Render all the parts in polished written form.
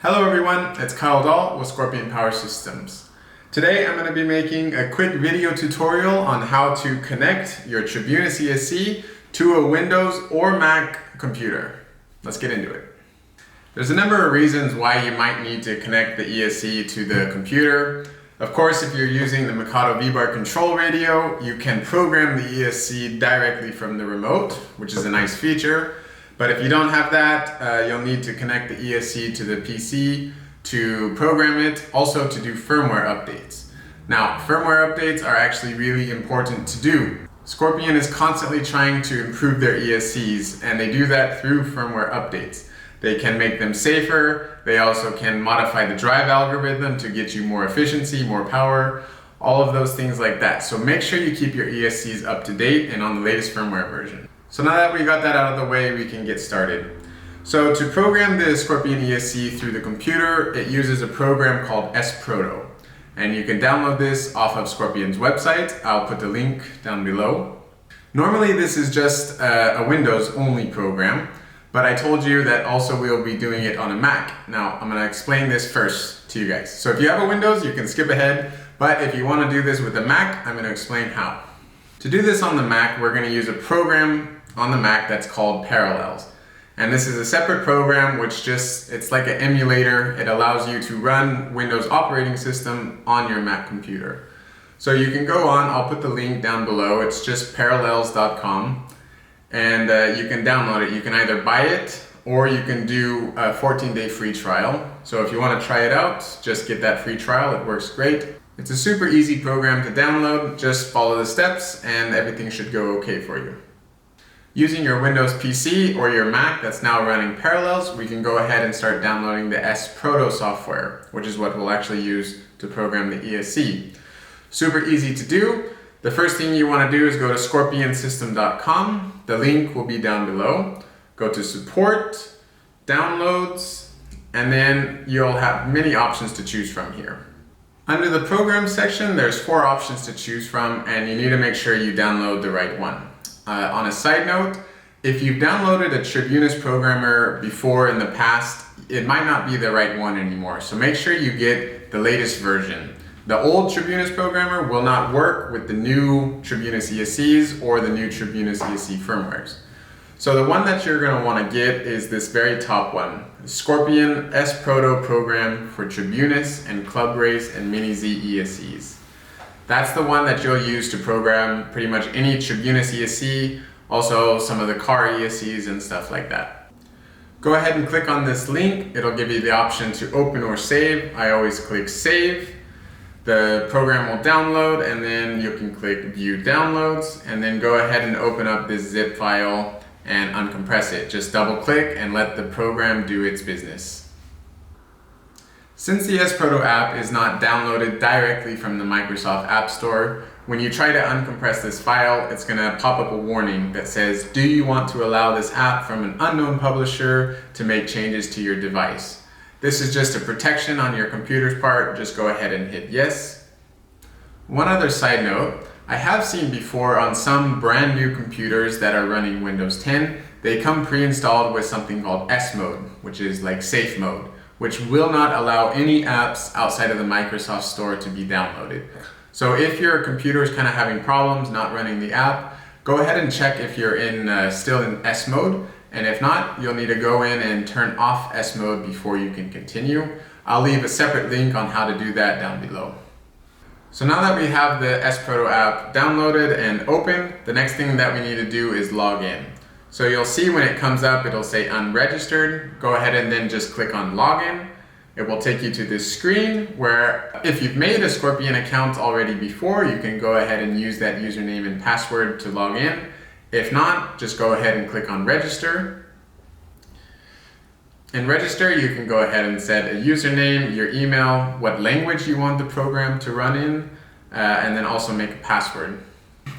Hello everyone, it's Dahl with Scorpion Power Systems. Today I'm going to be making a quick video tutorial on how to connect your Tribunus ESC to a Windows or Mac computer. Let's get into it. There's a number of reasons why you might need to connect the ESC to the computer. Of course, if you're using the Mikado V-Bar control radio, you can program the ESC directly from the remote, which is a nice feature. But if you don't have that, you'll need to connect the ESC to the PC to program it, also to do firmware updates. Now, firmware updates are actually really important to do. Scorpion is constantly trying to improve their ESCs, and they do that through firmware updates. They can make them safer, they also can modify the drive algorithm to get you more efficiency, more power, all of those things like that. So make sure you keep your ESCs up to date and on the latest firmware version. So now that we got that out of the way, we can get started. So to program the Scorpion ESC through the computer, it uses a program called SProto. And you can download this off of Scorpion's website. I'll put the link down below. Normally this is just a Windows only program, but I told you that also we'll be doing it on a Mac. Now I'm going to explain this first to you guys. So if you have a Windows, you can skip ahead, but if you want to do this with a Mac, I'm going to explain how. To do this on the Mac, we're going to use a program on the Mac that's called Parallels. And this is a separate program which it's like an emulator. It allows you to run Windows operating system on your Mac computer. So you can go on, I'll put the link down below, it's just parallels.com, and you can download it. You can either buy it or you can do a 14-day free trial. So if you want to try it out, just get that free trial, it works great. It's a super easy program to download, just follow the steps and everything should go okay for you. Using your Windows PC or your Mac that's now running Parallels, we can go ahead and start downloading the SProto software, which is what we'll actually use to program the ESC. Super easy to do. The first thing you want to do is go to scorpionsystem.com. The link will be down below. Go to Support, Downloads, and then you'll have many options to choose from here. Under the Program section, there's 4 options to choose from, and you need to make sure you download the right one. On a side note, if you've downloaded a Tribunus programmer before in the past, it might not be the right one anymore. So make sure you get the latest version. The old Tribunus programmer will not work with the new Tribunus ESCs or the new Tribunus ESC firmwares. So the one that you're going to want to get is this very top one, Scorpion SProto program for Tribunus and Club Race and Mini Z ESCs. That's the one that you'll use to program pretty much any Tribunus ESC, also some of the car ESCs and stuff like that. Go ahead and click on this link. It'll give you the option to open or save. I always click save. The program will download and then you can click view downloads and then go ahead and open up this zip file and uncompress it. Just double click and let the program do its business. Since the SProto app is not downloaded directly from the Microsoft App Store, when you try to uncompress this file, it's going to pop up a warning that says, do you want to allow this app from an unknown publisher to make changes to your device? This is just a protection on your computer's part. Just go ahead and hit yes. One other side note, I have seen before on some brand new computers that are running Windows 10, they come pre-installed with something called S mode, which is like safe mode, which will not allow any apps outside of the Microsoft Store to be downloaded. So if your computer is kind of having problems not running the app, go ahead and check if you're still in S mode, and if not, you'll need to go in and turn off S mode before you can continue. I'll leave a separate link on how to do that down below. So now that we have the SProto app downloaded and open, the next thing that we need to do is log in. So you'll see when it comes up, it'll say unregistered. Go ahead and then just click on login. It will take you to this screen where if you've made a Scorpion account already before, you can go ahead and use that username and password to log in. If not, just go ahead and click on register. In register, you can go ahead and set a username, your email, what language you want the program to run in, and then also make a password.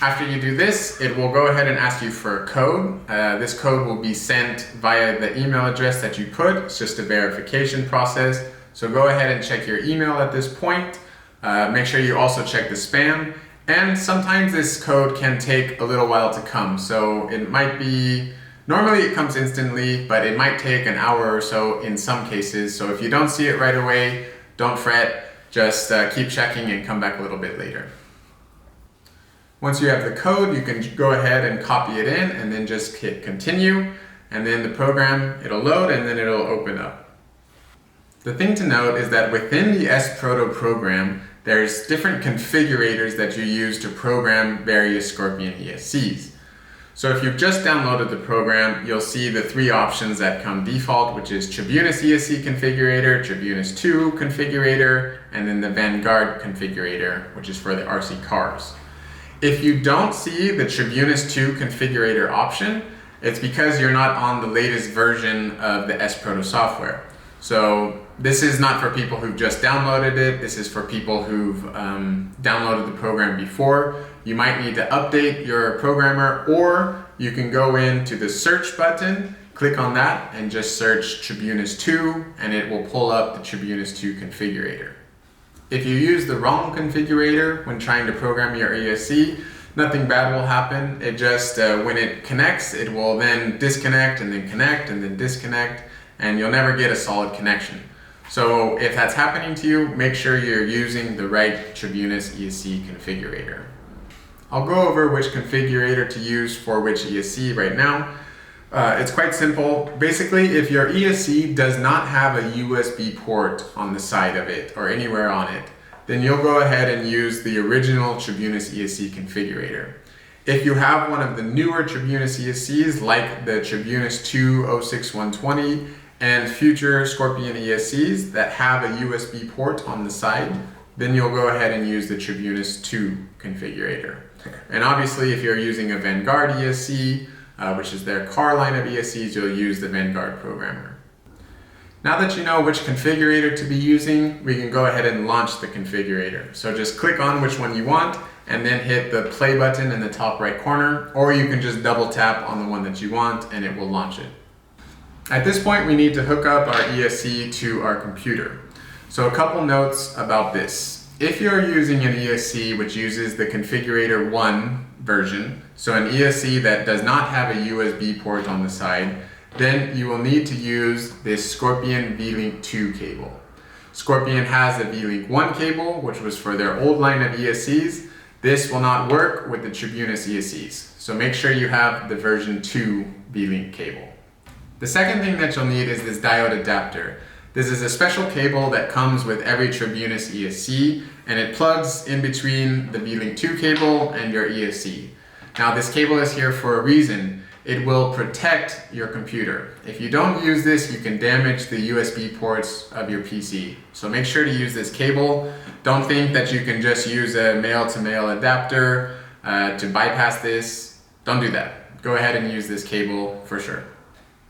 After you do this, it will go ahead and ask you for a code. This code will be sent via the email address that you put. It's just a verification process. So go ahead and check your email at this point. Make sure you also check the spam. And sometimes this code can take a little while to come. So it might be Normally it comes instantly, but it might take an hour or so in some cases. So if you don't see it right away, don't fret, just keep checking and come back a little bit later. Once you have the code, you can go ahead and copy it in and then just hit continue, and then the program, it'll load and then it'll open up. The thing to note is that within the SProto program, there's different configurators that you use to program various Scorpion ESCs. So if you've just downloaded the program, you'll see the three options that come default, which is Tribunus ESC configurator, Tribunus II configurator, and then the Vanguard configurator, which is for the RC cars. If you don't see the Tribunus II configurator option, it's because you're not on the latest version of the SProto software. So this is not for people who've just downloaded it. This is for people who've downloaded the program before. You might need to update your programmer, or you can go into the search button, click on that, and just search Tribunus II, and it will pull up the Tribunus II configurator. If you use the wrong configurator when trying to program your ESC, nothing bad will happen. It just, when it connects, it will then disconnect and then connect and then disconnect, and you'll never get a solid connection. So if that's happening to you, make sure you're using the right Tribunus ESC configurator. I'll go over which configurator to use for which ESC right now. It's quite simple. Basically, if your ESC does not have a USB port on the side of it or anywhere on it, then you'll go ahead and use the original Tribunus ESC configurator. If you have one of the newer Tribunus ESCs, like the Tribunus II 06120 and future Scorpion ESCs that have a USB port on the side, then you'll go ahead and use the Tribunus II configurator. And obviously, if you're using a Vanguard ESC, which is their car line of ESCs, you'll use the Vanguard programmer. Now that you know which configurator to be using, we can go ahead and launch the configurator. So just click on which one you want and then hit the play button in the top right corner, or you can just double tap on the one that you want and it will launch it. At this point, we need to hook up our ESC to our computer. So a couple notes about this. If you're using an ESC which uses the configurator 1 version, so an ESC that does not have a USB port on the side, then you will need to use this Scorpion VLink II cable. Scorpion has a VLink I cable, which was for their old line of ESCs. This will not work with the Tribunus ESCs, so make sure you have the version 2 VLink cable. The second thing that you'll need is this diode adapter. This is a special cable that comes with every Tribunus ESC, and it plugs in between the VLink II cable and your ESC. Now this cable is here for a reason. It will protect your computer. If you don't use this, you can damage the USB ports of your PC. So make sure to use this cable. Don't think that you can just use a male-to-male adapter to bypass this. Don't do that. Go ahead and use this cable for sure.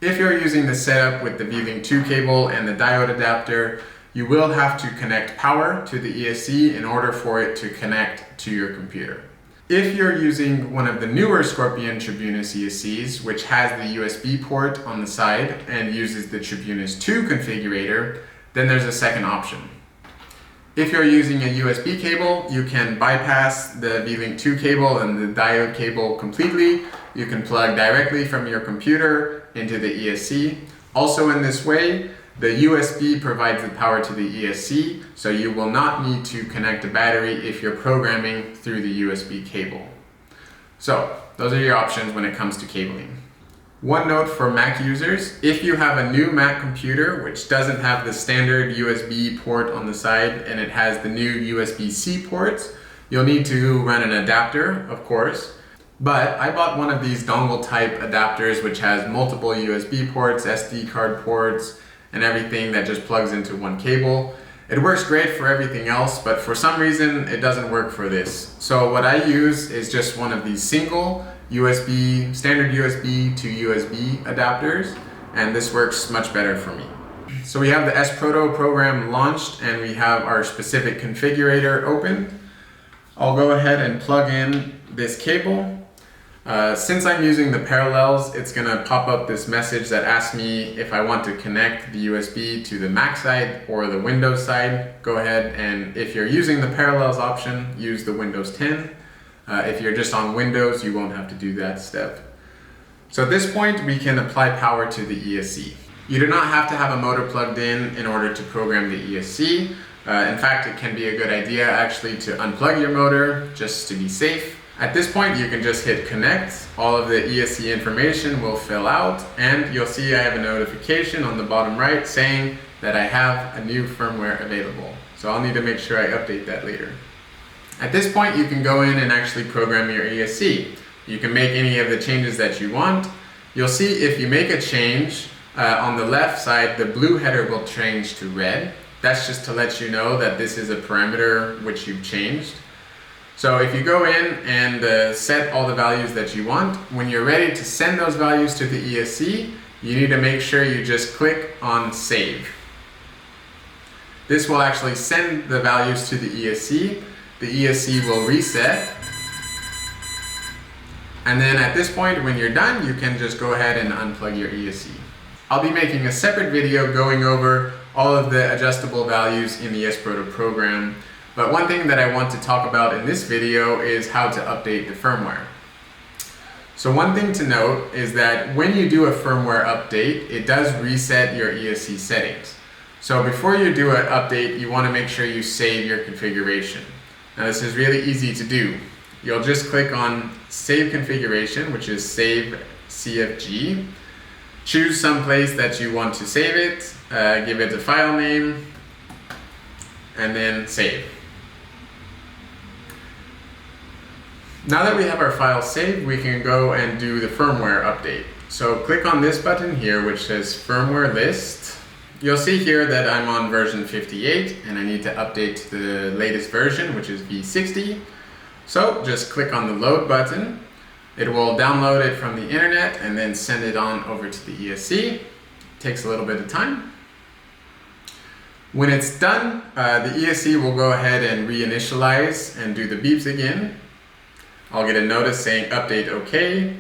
If you're using the setup with the VLink II cable and the diode adapter, you will have to connect power to the ESC in order for it to connect to your computer. If you're using one of the newer Scorpion Tribunus ESCs, which has the USB port on the side and uses the Tribunus II configurator, then there's a second option. If you're using a USB cable, you can bypass the VLink II cable and the diode cable completely. You can plug directly from your computer into the ESC. Also in this way, the USB provides the power to the ESC, so you will not need to connect a battery if you're programming through the USB cable. So those are your options when it comes to cabling. One note for Mac users: if you have a new Mac computer which doesn't have the standard USB port on the side and it has the new USB-C ports, you'll need to run an adapter, of course. But I bought one of these dongle type adapters which has multiple USB ports, SD card ports, and everything that just plugs into one cable. It works great for everything else, but for some reason it doesn't work for this. So what I use is just one of these single USB, standard USB to USB adapters, and this works much better for me. So we have the SProto program launched and we have our specific configurator open. I'll go ahead and plug in this cable. Since I'm using the parallels, it's going to pop up this message that asks me if I want to connect the USB to the Mac side or the Windows side. Go ahead, and if you're using the parallels option, use the Windows 10. If you're just on Windows, you won't have to do that step. So at this point, we can apply power to the ESC. You do not have to have a motor plugged in order to program the ESC. In fact, it can be a good idea actually to unplug your motor just to be safe. At this point, you can just hit connect. All of the ESC information will fill out, and you'll see I have a notification on the bottom right saying that I have a new firmware available. So I'll need to make sure I update that later. At this point, you can go in and actually program your ESC. You can make any of the changes that you want. You'll see if you make a change, on the left side, the blue header will change to red. That's just to let you know that this is a parameter which you've changed. So if you go in and set all the values that you want, when you're ready to send those values to the ESC, you need to make sure you just click on Save. This will actually send the values to the ESC. The ESC will reset. And then at this point, when you're done, you can just go ahead and unplug your ESC. I'll be making a separate video going over all of the adjustable values in the SProto program. But one thing that I want to talk about in this video is how to update the firmware. So one thing to note is that when you do a firmware update, it does reset your ESC settings. So before you do an update, you want to make sure you save your configuration. Now this is really easy to do. You'll just click on Save Configuration, which is Save CFG. Choose some place that you want to save it, give it a file name, and then save. Now that we have our file saved, we can go and do the firmware update. So click on this button here, which says Firmware List. You'll see here that I'm on version 58, and I need to update the latest version, which is V60. So just click on the Load button. It will download it from the internet and then send it on over to the ESC. It takes a little bit of time. When it's done, the ESC will go ahead and reinitialize and do the beeps again. I'll get a notice saying update OK.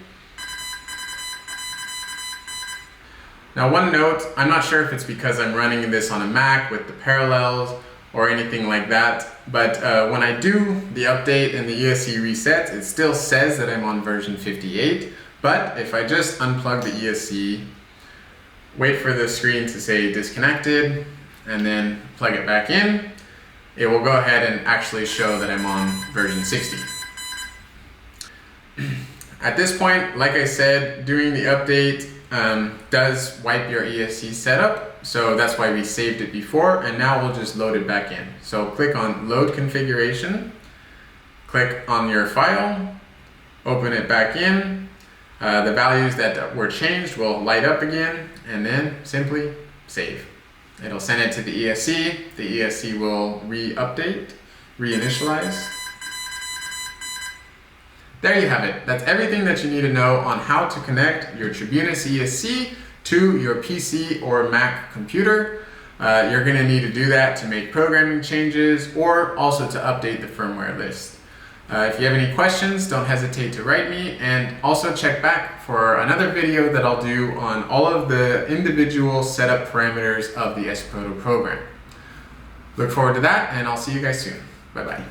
Now one note, I'm not sure if it's because I'm running this on a Mac with the parallels or anything like that, but when I do the update and the ESC resets, it still says that I'm on version 58, but if I just unplug the ESC, wait for the screen to say disconnected, and then plug it back in, it will go ahead and actually show that I'm on version 60. At this point, like I said, doing the update does wipe your ESC setup. So that's why we saved it before, and now we'll just load it back in. So click on Load Configuration, click on your file, open it back in. The values that were changed will light up again, and then simply save. It'll send it to the ESC. The ESC will re-update, reinitialize. There you have it. That's everything that you need to know on how to connect your Tribunus ESC to your PC or Mac computer. You're going to need to do that to make programming changes or also to update the firmware list. If you have any questions, don't hesitate to write me, and also check back for another video that I'll do on all of the individual setup parameters of the SProto program. Look forward to that, and I'll see you guys soon. Bye-bye.